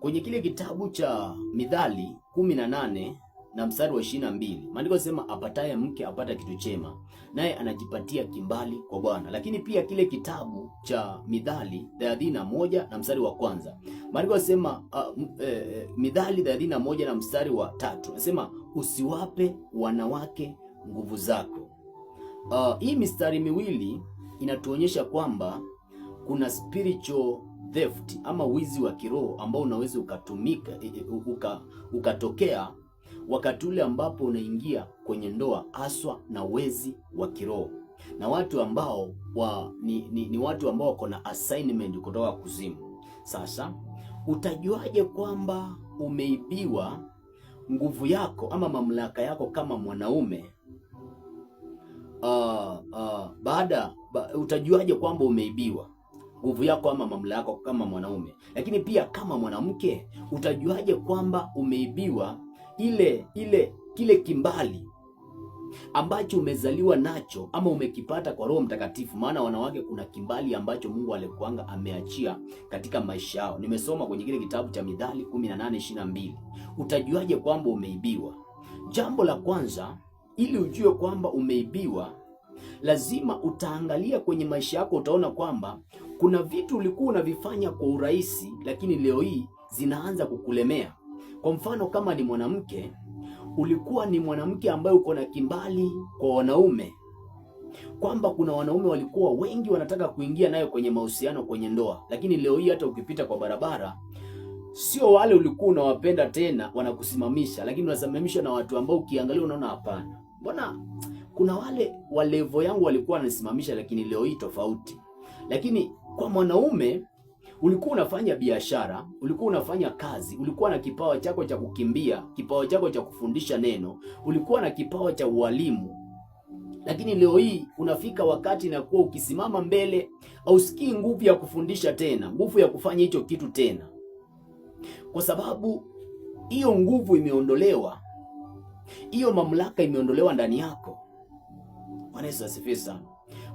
Kwenye kile kitabu cha Mithali 18 na mstari wa 22, maandiko yanasema apataye mke apata kitu chema, naye anajipatia kimbali kwa Bwana. Lakini pia kile kitabu cha Mithali 31 na mstari wa kwanza, maandiko yanasema Mithali 31 na mstari wa 3, nasema usiwape wanawake nguvu zako. Hii mistari miwili inatuonyesha kwamba kuna spiritual theft ama wizi wa kiroho ambao unaweza ukatumika ukatokea wakati ule ambapo unaingia kwenye ndoa, haswa na wezi wa kiroho na watu ambao ni watu ambao wako na assignment kutoka kuzimu. Sasa utajuaje kwamba umeibiwa nguvu yako ama mamlaka yako kama mwanaume? Utajuaje kwamba umeibiwa nguvu yako ama mamlaka yako kama mwanaume? Lakini pia kama mwanamke, utajuaje kwamba umeibiwa kile kimbali ambacho umezaliwa nacho ama umekipata kwa Roho Mtakatifu? Maana wanawake kuna kimbali ambacho Mungu alikuanga ameachia katika maisha yao. Nimesoma kwenye kile kitabu cha Mithali 18:22. Utajuaje kwamba umeibiwa? Jambo la kwanza, ili ujue kwamba umeibiwa, lazima utaangalia kwenye maisha yako. Utaona kwamba kuna vitu ulikuwa unavifanya kwa urahisi, lakini leo hii zinaanza kukulemea. Kwa mfano, kama ni mwanamke, ulikuwa ni mwanamke ambaye uko na kimbali kwa wanaume, kwamba kuna wanaume walikuwa wengi wanataka kuingia nayo kwenye mahusiano, kwenye ndoa, lakini leo hii hata ukipita kwa barabara, sio wale ulikuwa unawapenda tena wanakusimamisha, lakini unasimamishwa na watu ambao ukiangalia unaona hapana, mbona kuna wale wa level yangu walikuwa wananisimamisha, lakini leo hii tofauti. Lakini kwa mwanaume, ulikuwa unafanya biashara, ulikuwa unafanya kazi, ulikuwa na kipawa chako cha kukimbia, kipawa chako cha kufundisha neno, ulikuwa na kipawa cha ualimu, lakini leo hii unafika wakati na kuwa ukisimama mbele hausikii nguvu ya kufundisha tena, nguvu ya kufanya hicho kitu tena, kwa sababu hiyo nguvu imeondolewa, hiyo mamlaka imeondolewa ndani yako. Bwana Yesu asifiwe sana.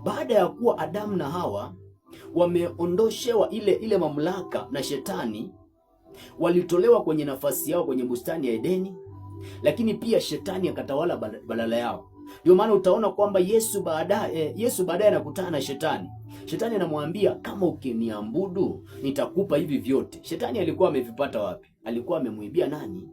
Baada ya kuwa Adamu na Hawa wameondoshewa ile mamlaka na Shetani, walitolewa kwenye nafasi yao kwenye bustani ya Edeni, lakini pia Shetani akatawala badala yao. Ndio maana utaona kwamba Yesu baadaye anakutana na Shetani. Shetani anamwambia, kama ukiniabudu nitakupa hivi vyote. Shetani alikuwa amevipata wapi? Alikuwa amemwibia nani?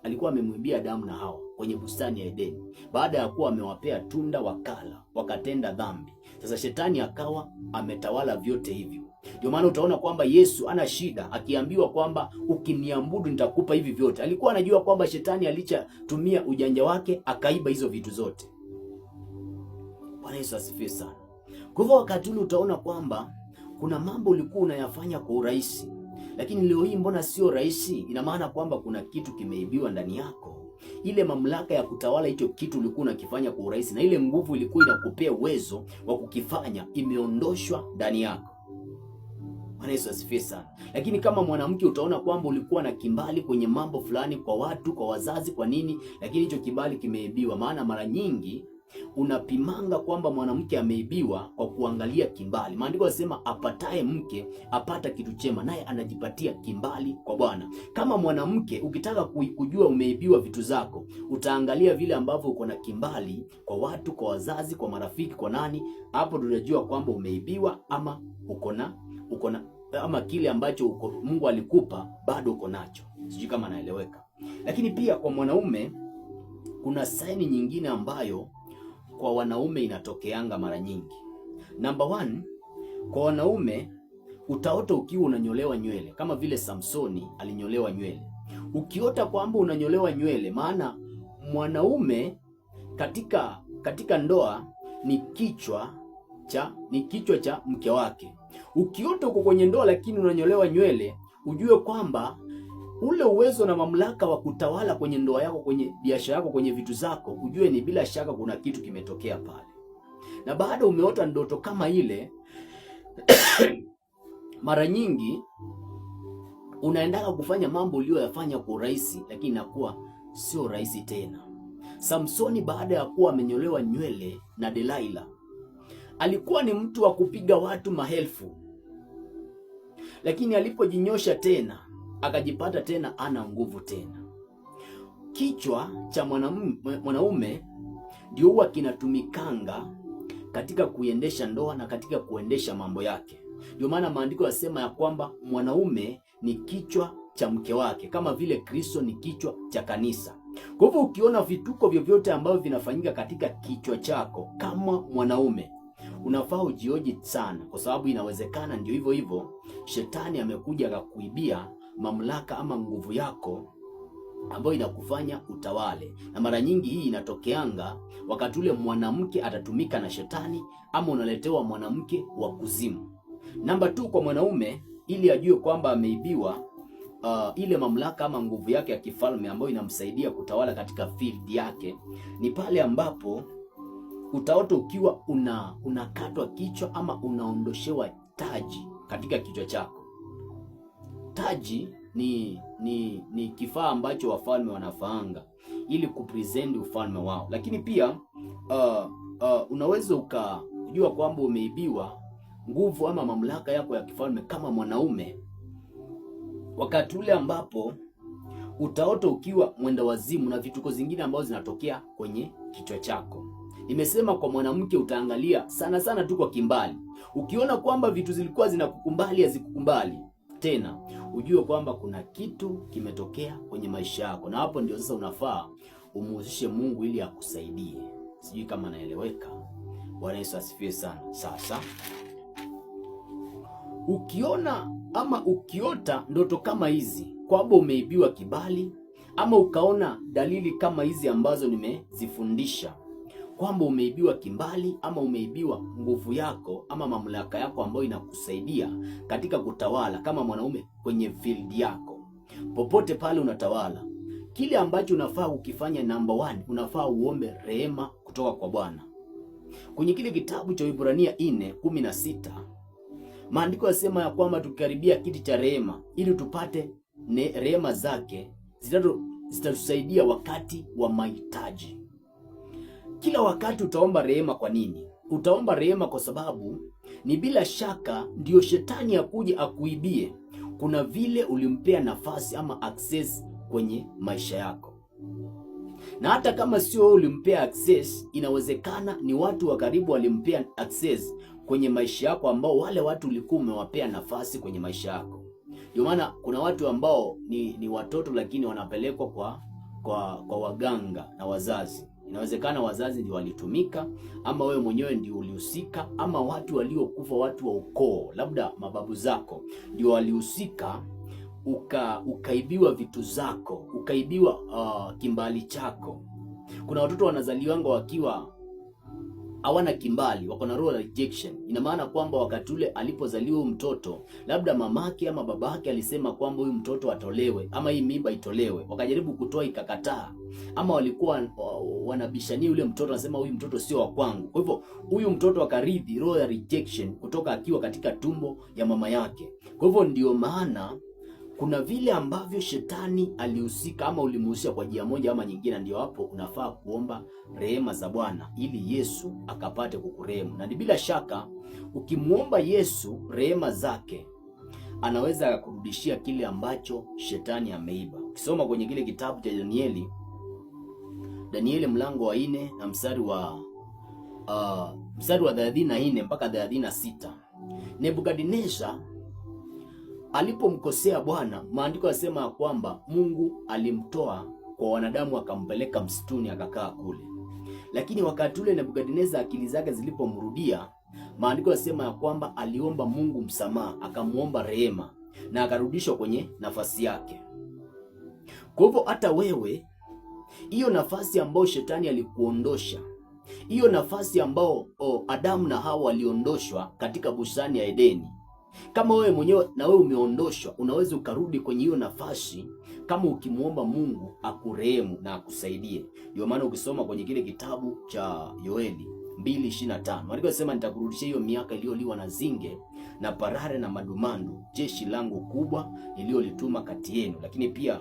Alikuwa amemwibia Adamu na Hawa kwenye bustani ya Edeni. Baada ya kuwa amewapea tunda wakala, wakatenda dhambi. Sasa Shetani akawa ametawala vyote hivyo. Ndio maana utaona kwamba Yesu ana shida akiambiwa kwamba ukiniabudu nitakupa hivi vyote. Alikuwa anajua kwamba Shetani alichatumia ujanja wake akaiba hizo vitu zote. Bwana Yesu asifiwe sana. Kwa hivyo wakati ule utaona kwamba kuna mambo ulikuwa unayafanya kwa urahisi, lakini leo hii mbona sio rahisi? Ina maana kwamba kuna kitu kimeibiwa ndani yako. Ile mamlaka ya kutawala hicho kitu ulikuwa unakifanya kwa urahisi, na ile nguvu ilikuwa inakupea uwezo wa kukifanya imeondoshwa ndani yako. Bwana Yesu asifiwe sana. Lakini kama mwanamke, utaona kwamba ulikuwa na kimbali kwenye mambo fulani, kwa watu, kwa wazazi, kwa nini, lakini hicho kimbali kimeibiwa. Maana mara nyingi unapimanga kwamba mwanamke ameibiwa kwa kuangalia kimbali. Maandiko yanasema apataye mke apata kitu chema, naye anajipatia kimbali kwa Bwana. Kama mwanamke, ukitaka kujua umeibiwa vitu zako, utaangalia vile ambavyo uko na kimbali kwa watu, kwa wazazi, kwa marafiki, kwa nani. Hapo tunajua kwamba umeibiwa ama uko na ama kile ambacho Mungu alikupa bado uko nacho. Sijui kama naeleweka. Lakini pia kwa mwanaume kuna saini nyingine ambayo kwa wanaume inatokeanga mara nyingi. Number 1, kwa wanaume utaota ukiwa unanyolewa nywele, kama vile Samsoni alinyolewa nywele. Ukiota kwamba unanyolewa nywele, maana mwanaume katika ndoa ni kichwa cha mke wake. Ukiota uko kwenye ndoa lakini unanyolewa nywele, ujue kwamba ule uwezo na mamlaka wa kutawala kwenye ndoa yako, kwenye biashara yako, kwenye vitu zako, ujue ni bila shaka kuna kitu kimetokea pale. Na baada umeota ndoto kama ile mara nyingi unaendaka kufanya mambo uliyoyafanya kwa urahisi, lakini inakuwa sio rahisi tena. Samsoni baada ya kuwa amenyolewa nywele na Delilah, alikuwa ni mtu wa kupiga watu maelfu, lakini alipojinyosha tena akajipata tena ana nguvu tena. Kichwa cha mwanaume ndio huwa kinatumikanga katika kuendesha ndoa na katika kuendesha mambo yake. Ndio maana maandiko yasema ya kwamba mwanaume ni kichwa cha mke wake, kama vile Kristo ni kichwa cha kanisa. Kwa hivyo ukiona vituko vyovyote ambavyo vinafanyika katika kichwa chako kama mwanaume, unafaa ujioji sana, kwa sababu inawezekana ndio hivyo hivyo shetani amekuja akakuibia mamlaka ama nguvu yako ambayo inakufanya utawale. Na mara nyingi hii inatokeanga wakati ule mwanamke atatumika na shetani, ama unaletewa mwanamke wa kuzimu. Namba 2, kwa mwanaume ili ajue kwamba ameibiwa ile mamlaka ama nguvu yake ya kifalme ambayo inamsaidia kutawala katika field yake, ni pale ambapo utaota ukiwa unakatwa kichwa ama unaondoshewa taji katika kichwa chako. Taji ni kifaa ambacho wafalme wanafaanga ili kupresent ufalme wao, lakini pia unaweza ukajua kwamba umeibiwa nguvu ama mamlaka yako ya kifalme kama mwanaume wakati ule ambapo utaota ukiwa mwenda wazimu na vituko zingine ambazo zinatokea kwenye kichwa chako. Nimesema kwa mwanamke utaangalia sana sana tu kwa kimbali. Ukiona kwamba vitu zilikuwa zinakukumbali hazikukumbali tena, ujue kwamba kuna kitu kimetokea kwenye maisha yako, na hapo ndio sasa unafaa umuhusishe Mungu ili akusaidie. Sijui kama naeleweka. Bwana Yesu asifiwe sana. Sasa ukiona ama ukiota ndoto kama hizi kwamba umeibiwa kibali, ama ukaona dalili kama hizi ambazo nimezifundisha kwamba umeibiwa kibali ama umeibiwa nguvu yako ama mamlaka yako ambayo inakusaidia katika kutawala kama mwanaume kwenye field yako, popote pale unatawala, kile ambacho unafaa ukifanya, number 1, unafaa uombe rehema kutoka kwa Bwana. Kwenye kile kitabu cha Ibrania 4:16 maandiko yasema ya kwamba tukikaribia kiti cha rehema ili tupate rehema zake zitatusaidia wakati wa mahitaji. Kila wakati utaomba rehema. Kwa nini utaomba rehema? Kwa sababu ni bila shaka ndio shetani akuje akuibie. Kuna vile ulimpea nafasi ama access kwenye maisha yako, na hata kama sio ulimpea access, inawezekana ni watu wa karibu walimpea access kwenye maisha yako, ambao wale watu ulikuwa umewapea nafasi kwenye maisha yako. Ndio maana kuna watu ambao ni watoto lakini wanapelekwa kwa waganga na wazazi. Inawezekana wazazi ndio walitumika, ama wewe mwenyewe ndio ulihusika, ama watu waliokufa, watu wa ukoo, labda mababu zako ndio walihusika, ukaibiwa vitu zako, ukaibiwa kimbali chako. Kuna watoto wanazaliwanga wakiwa hawana kimbali, wako na roho rejection. Ina maana kwamba wakati ule alipozaliwa mtoto, labda mamake ama babake alisema kwamba huyu mtoto atolewe ama hii mimba itolewe, wakajaribu kutoa ikakataa, ama walikuwa wanabishania ule mtoto, anasema huyu mtoto sio wa kwangu. Kwa hivyo huyu mtoto akarithi roho ya rejection kutoka akiwa katika tumbo ya mama yake. Kwa hivyo ndio maana kuna vile ambavyo shetani alihusika ama ulimhusisha kwa njia moja ama nyingine, ndio hapo unafaa kuomba rehema za Bwana ili Yesu akapate kukurehemu. Na bila shaka ukimuomba Yesu rehema zake, anaweza akakurudishia kile ambacho shetani ameiba. Ukisoma kwenye kile kitabu cha Danieli mlango wa 4 na mstari wa 34 mpaka 36, Nebukadneza alipomkosea Bwana, maandiko yasema ya kwamba Mungu alimtoa kwa wanadamu akampeleka msituni akakaa kule. Lakini wakati ule Nebukadneza akili zake zilipomrudia, maandiko yasema ya kwamba aliomba Mungu msamaha, akamuomba rehema na akarudishwa kwenye nafasi yake. Kwa hivyo hata wewe, hiyo nafasi ambayo shetani alikuondosha, hiyo nafasi ambayo Adamu na Hawa waliondoshwa katika bustani ya Edeni, kama wewe mwenyewe na wewe umeondoshwa, unaweza ukarudi kwenye hiyo nafasi kama ukimuomba Mungu akurehemu na akusaidie. Ndio maana ukisoma kwenye kile kitabu cha Yoeli 2:25, maandiko yanasema nitakurudishia hiyo miaka iliyoliwa na zinge na parare na madumandu, jeshi langu kubwa niliyolituma kati yenu. Lakini pia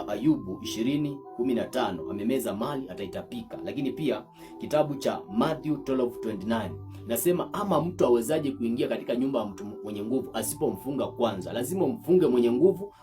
Ayubu 20:15, amemeza mali ataitapika. Lakini pia kitabu cha Matthew 12:29 nasema, ama mtu awezaje kuingia katika nyumba ya mtu mwenye nguvu asipomfunga kwanza? Lazima umfunge mwenye nguvu,